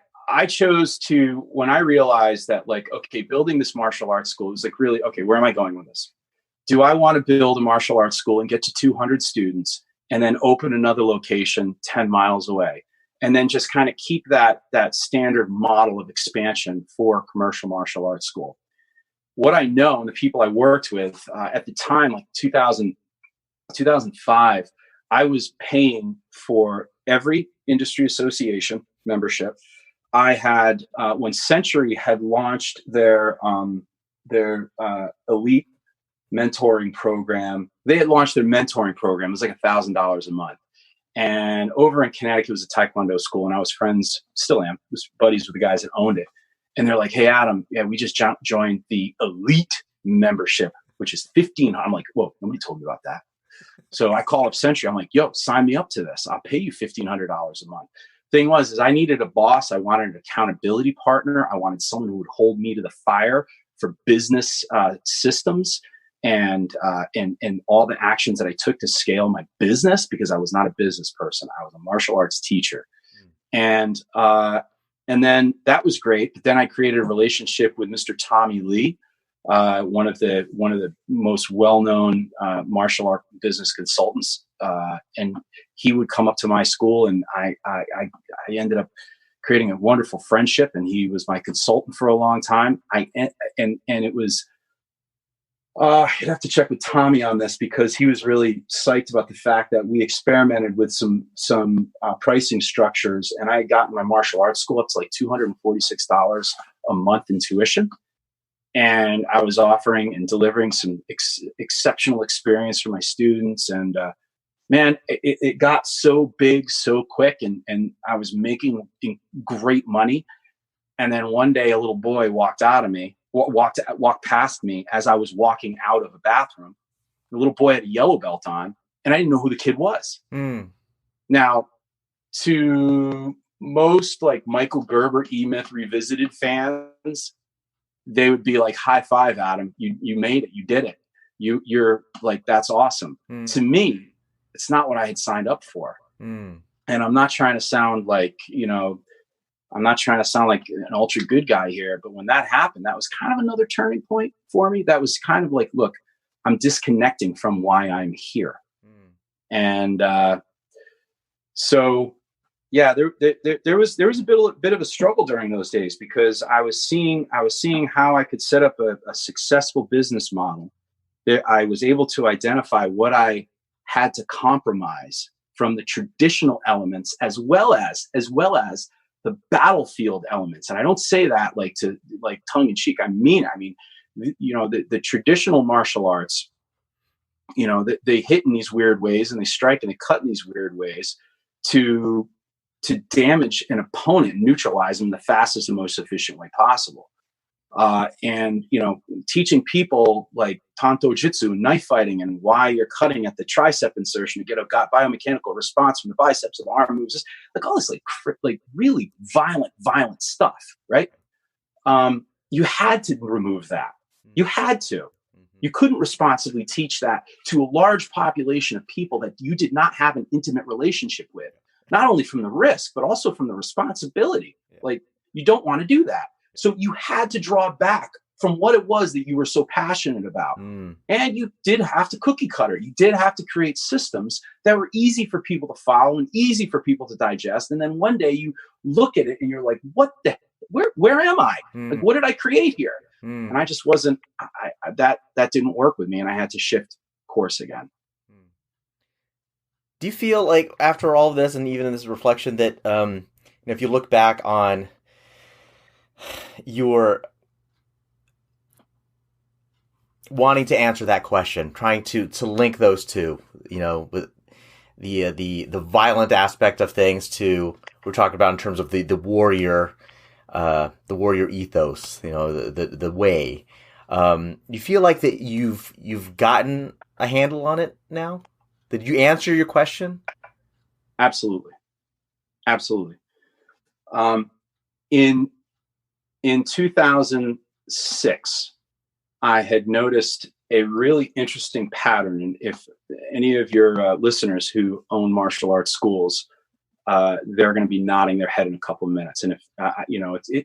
chose to, when I realized that, like, okay, building this martial arts school was like, really, okay, where am I going with this? Do I want to build a martial arts school and get to 200 students and then open another location 10 miles away? And then just kind of keep that standard model of expansion for a commercial martial arts school. What I know, and the people I worked with at the time, like 2005, I was paying for every industry association membership. I had, when Century had launched their elite mentoring program, they had launched their mentoring program. It was like $1,000 a month. And over in Connecticut, it was a Taekwondo school, and I was friends, still am, was buddies with the guys that owned it. And they're like, hey, Adam, yeah, we just joined the elite membership, which is $1,500. I'm like, whoa, nobody told me about that. So I call up Century. I'm like, yo, sign me up to this. I'll pay you $1,500 a month. Thing was, I needed a boss. I wanted an accountability partner. I wanted someone who would hold me to the fire for business systems and all the actions that I took to scale my business, because I was not a business person. I was a martial arts teacher. And then that was great. But then I created a relationship with Mr. Tommy Lee, one of the most well-known martial art business consultants. And he would come up to my school, and I ended up creating a wonderful friendship. And he was my consultant for a long time. And it was, I'd have to check with Tommy on this, because he was really psyched about the fact that we experimented with some pricing structures, and I had gotten my martial arts school up to like $246 a month in tuition. And I was offering and delivering some exceptional experience for my students. And man, it got so big so quick, and I was making great money. And then one day a little boy walked past me as I was walking out of a bathroom. The little boy had a yellow belt on, and I didn't know who the kid was. Now, to most like Michael Gerber, E-Myth Revisited fans, they would be like, high five, Adam, you made it, you did it. You're like, that's awesome. To me, it's not what I had signed up for. And I'm not trying to sound like, I'm not trying to sound like an ultra good guy here, but when that happened, that was kind of another turning point for me. That was kind of like, look, I'm disconnecting from why I'm here. And so, yeah, there was a bit of a struggle during those days, because I was seeing how I could set up a successful business model. I was able to identify what I had to compromise from the traditional elements, as well as the battlefield elements. And I don't say that like tongue in cheek. I mean, the traditional martial arts, they hit in these weird ways, and they strike and they cut in these weird ways to damage an opponent, neutralize them the fastest and most efficient way possible. And teaching people like Tanto Jitsu, knife fighting, and why you're cutting at the tricep insertion to get a biomechanical response from the biceps, of the arm moves, just like all this like really violent stuff, right? You had to remove that. You had to. You couldn't responsibly teach that to a large population of people that you did not have an intimate relationship with, not only from the risk, but also from the responsibility. Like, you don't want to do that. So you had to draw back from what it was that you were so passionate about. And you did have to cookie cutter. You did have to create systems that were easy for people to follow and easy for people to digest. And then one day you look at it and you're like, where am I? Like, what did I create here? And I just wasn't, that didn't work with me, and I had to shift course again. Do you feel like after all of this, and even in this reflection, that if you look back on your wanting to answer that question, trying to link those two, with the violent aspect of things to we're talking about in terms of the warrior ethos, the way, you feel like that you've gotten a handle on it now? Did you answer your question? Absolutely. Absolutely. Um, in in 2006, I had noticed a really interesting pattern. And if any of your listeners who own martial arts schools, they're going to be nodding their head in a couple of minutes. And if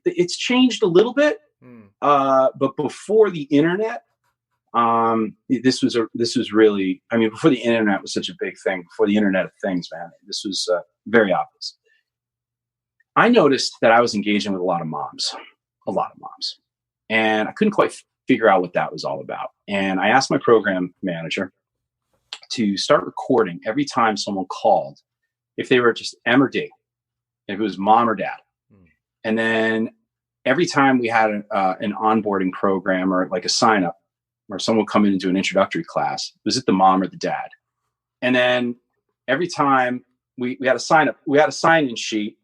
it's changed a little bit, but before the internet, this was really, I mean, before the internet was such a big thing, before the Internet of Things, man, this was very obvious. I noticed that I was engaging with a lot of moms, and I couldn't quite figure out what that was all about. And I asked my program manager to start recording every time someone called, if they were just M or D, if it was mom or dad. And then every time we had an onboarding program or like a sign up where someone would come in and do an introductory class, was it the mom or the dad? And then every time we had a sign up, we had a sign in sheet.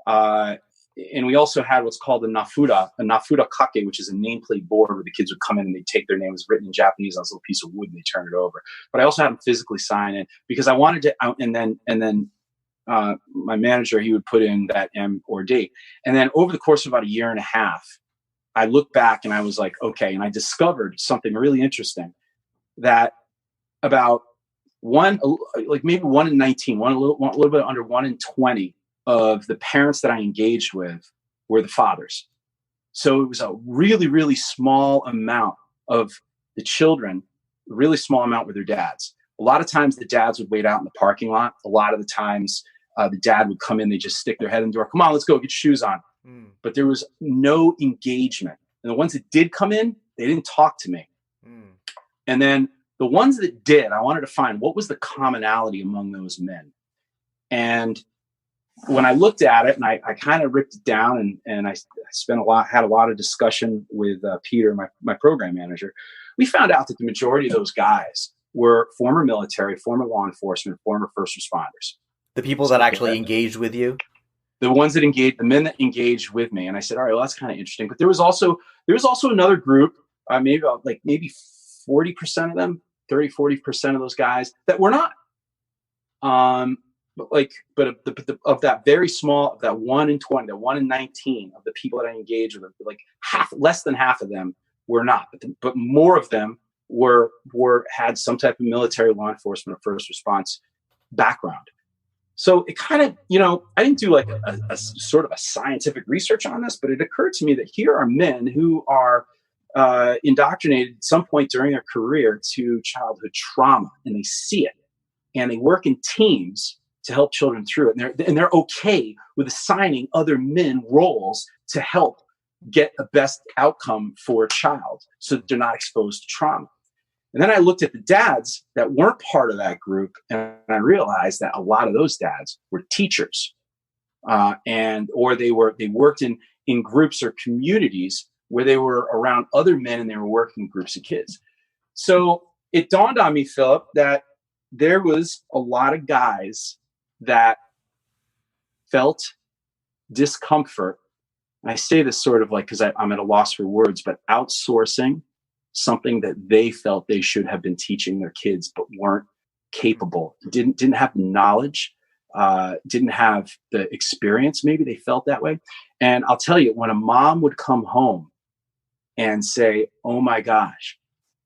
And we also had what's called a nafuda kake, which is a nameplate board where the kids would come in and they'd take their name, was written in Japanese on this little piece of wood, and they turn it over. But I also had them physically sign it because I wanted to, and then my manager, he would put in that M or D. And then over the course of about a year and a half, I looked back and I was like, okay. And I discovered something really interesting, that about maybe 1 in 19, a little bit under 1 in 20 of the parents that I engaged with were the fathers. So it was a really, really small amount of the children, a really small amount were their dads. A lot of times the dads would wait out in the parking lot. A lot of the times the dad would come in, they just stick their head in the door. Come on, let's go, get your shoes on. But there was no engagement. And the ones that did come in, they didn't talk to me. And then the ones that did, I wanted to find what was the commonality among those men. And when I looked at it, and I kind of ripped it down, and I had a lot of discussion with Peter, my program manager, we found out that the majority of those guys were former military, former law enforcement, former first responders. The people that actually engaged with you? The ones that engaged, the men that engaged with me. And I said, all right, well, that's kind of interesting. But there was also another group, maybe 40% of them, 30-40% of those guys that were not. But of that very small, of that 1 in 20, that 1 in 19 of the people that I engaged with, like less than half of them were not, but more of them had some type of military, law enforcement, or first response background. So it kind of, I didn't do like a sort of a scientific research on this, but it occurred to me that here are men who are indoctrinated at some point during their career to childhood trauma, and they see it, and they work in teams to help children through it. And they're okay with assigning other men roles to help get the best outcome for a child so that they're not exposed to trauma. And then I looked at the dads that weren't part of that group, and I realized that a lot of those dads were teachers, or they worked in groups or communities where they were around other men and they were working in groups of kids. So it dawned on me, Philip, that there was a lot of guys that felt discomfort. And I say this sort of like, because I'm at a loss for words, but outsourcing something that they felt they should have been teaching their kids, but weren't capable, didn't have the knowledge, didn't have the experience. Maybe they felt that way. And I'll tell you, when a mom would come home and say, oh my gosh,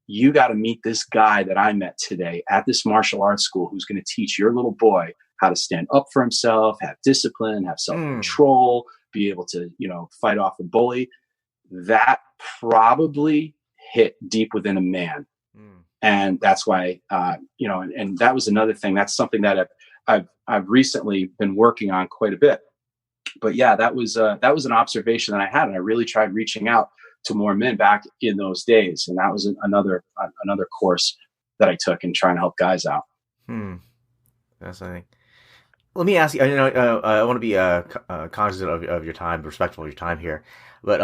you got to meet this guy that I met today at this martial arts school who's going to teach your little boy how to stand up for himself, have discipline, have self-control, be able to, fight off a bully. That probably hit deep within a man. And that's why, and that was another thing. That's something that I've recently been working on quite a bit. But yeah, that was an observation that I had. And I really tried reaching out to more men back in those days. And that was another course that I took in trying to help guys out. Fascinating. Let me ask you, I want to be cognizant of your time, respectful of your time here, but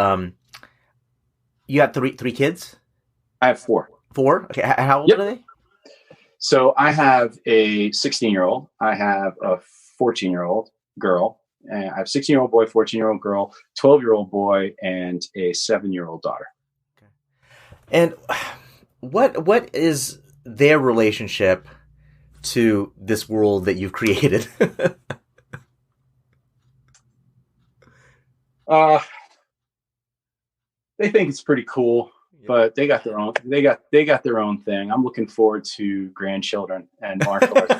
you got three kids? I have 4. 4? Okay. How old are they? So I have a 16-year-old. I have a 14-year-old girl. And I have a 16-year-old boy, 14-year-old girl, 12-year-old boy, and a 7-year-old daughter. Okay. And what is their relationship to this world that you've created? They think it's pretty cool, but they got their own. They got their own thing. I'm looking forward to grandchildren and martial arts.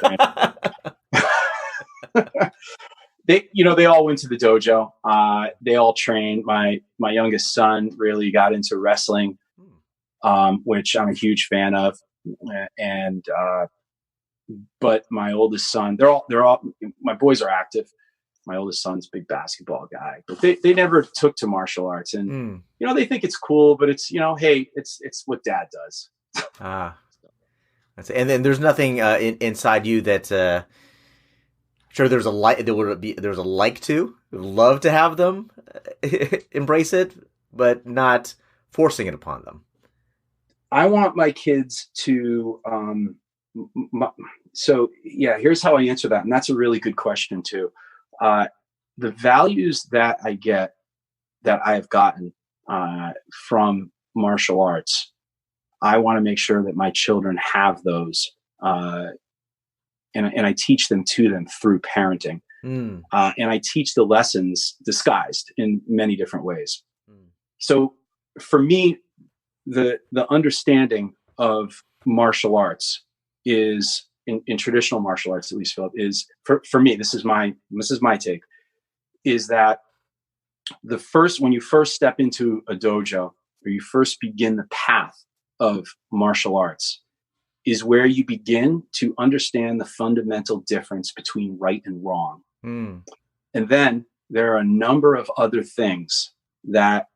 They all went to the dojo. They all trained. My youngest son really got into wrestling, which I'm a huge fan of. And but my oldest son, they're all my boys are active. My oldest son's a big basketball guy, but they never took to martial arts, and they think it's cool, but it's hey, it's what dad does. And then there's nothing inside you that sure there's a like to love to have them embrace it, but not forcing it upon them. I want my kids to so yeah, here's how I answer that, and that's a really good question too. The values that I get, that I have gotten from martial arts, I want to make sure that my children have those, and I teach them to them through parenting. And I teach the lessons disguised in many different ways. So for me, the understanding of martial arts is in traditional martial arts, at least, Philip, is for me, this is my take, is that when you first step into a dojo, or you first begin the path of martial arts, is where you begin to understand the fundamental difference between right and wrong. And then there are a number of other things that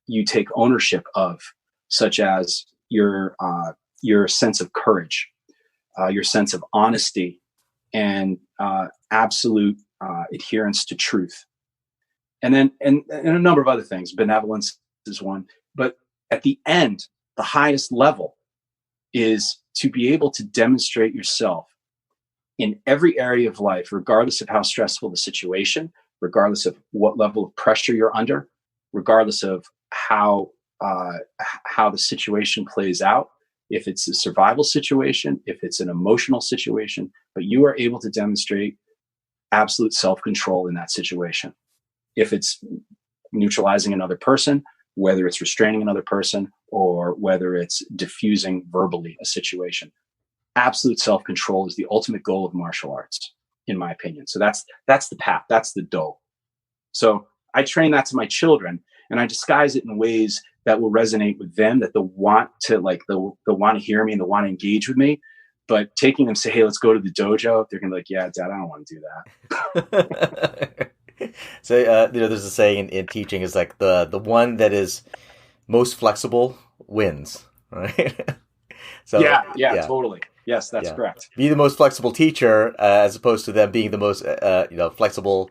you take ownership of, such as your sense of courage, your sense of honesty, and absolute adherence to truth. And then and a number of other things. Benevolence is one. But at the end, the highest level is to be able to demonstrate yourself in every area of life, regardless of how stressful the situation, regardless of what level of pressure you're under, regardless of how the situation plays out, if it's a survival situation, if it's an emotional situation, but you are able to demonstrate absolute self-control in that situation. If it's neutralizing another person, whether it's restraining another person, or whether it's diffusing verbally a situation, absolute self-control is the ultimate goal of martial arts, in my opinion. So that's the path, that's the dough. So I train that to my children, and I disguise it in ways that will resonate with them, that they'll want to they'll want to hear me and they'll want to engage with me. But taking them, say, hey, let's go to the dojo, they're gonna be like, yeah, Dad, I don't want to do that. So there's a saying in teaching, is like the one that is most flexible wins, right? So yeah, totally. Yes, that's correct. Be the most flexible teacher, as opposed to them being the most flexible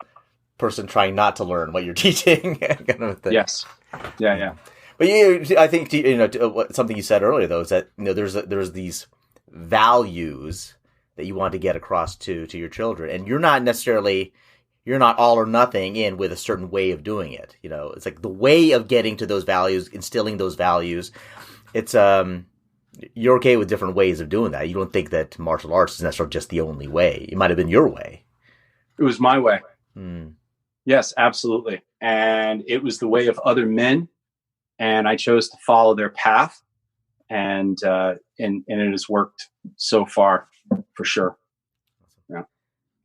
person trying not to learn what you're teaching, kind of thing. Yes. Yeah. But I think something you said earlier though is that there's these values that you want to get across to your children, and you're not all or nothing in with a certain way of doing it. It's like the way of getting to those values, instilling those values. It's you're okay with different ways of doing that. You don't think that martial arts is necessarily just the only way. It might have been your way. It was my way. Yes, absolutely. And it was the way of other men, and I chose to follow their path, and it has worked so far, for sure. Yeah.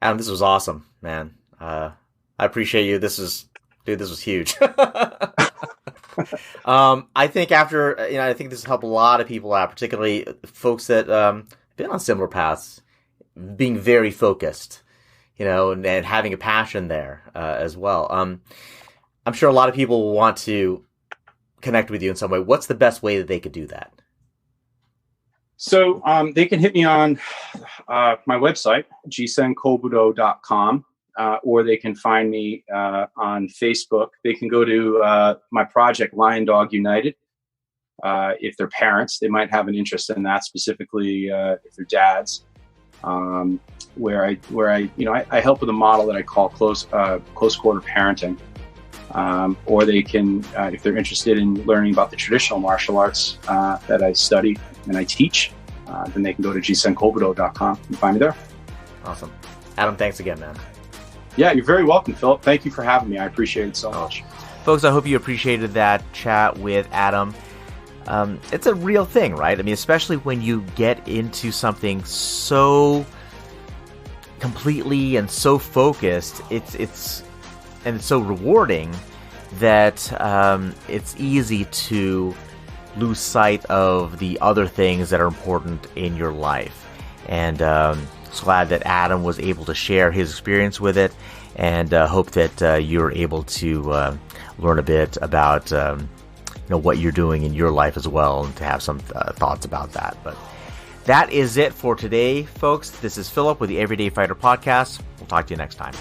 Adam, this was awesome, man. I appreciate you. This was huge. I think I think this will help a lot of people out, particularly folks that been on similar paths, being very focused, and having a passion there as well. I'm sure a lot of people will want to connect with you in some way. What's the best way that they could do that? So they can hit me on my website, jisenkobudo.com. Or they can find me on Facebook. They can go to my project, Lion Dog United. If they're parents, they might have an interest in that, specifically if they're dads. Where I help with a model that I call close quarter parenting. Or they can, if they're interested in learning about the traditional martial arts that I study and I teach, then they can go to gsencolbedo.com and find me there. Awesome. Adam, thanks again, man. Yeah, you're very welcome, Philip. Thank you for having me. I appreciate it so much. Folks, I hope you appreciated that chat with Adam. It's a real thing, right? I mean, especially when you get into something so completely and so focused, it's so rewarding that it's easy to lose sight of the other things that are important in your life. And so glad that Adam was able to share his experience with it, and hope that you're able to learn a bit about what you're doing in your life as well, and to have some thoughts about that. But that is it for today, folks. This is Philip with the Everyday Fighter Podcast. We'll talk to you next time.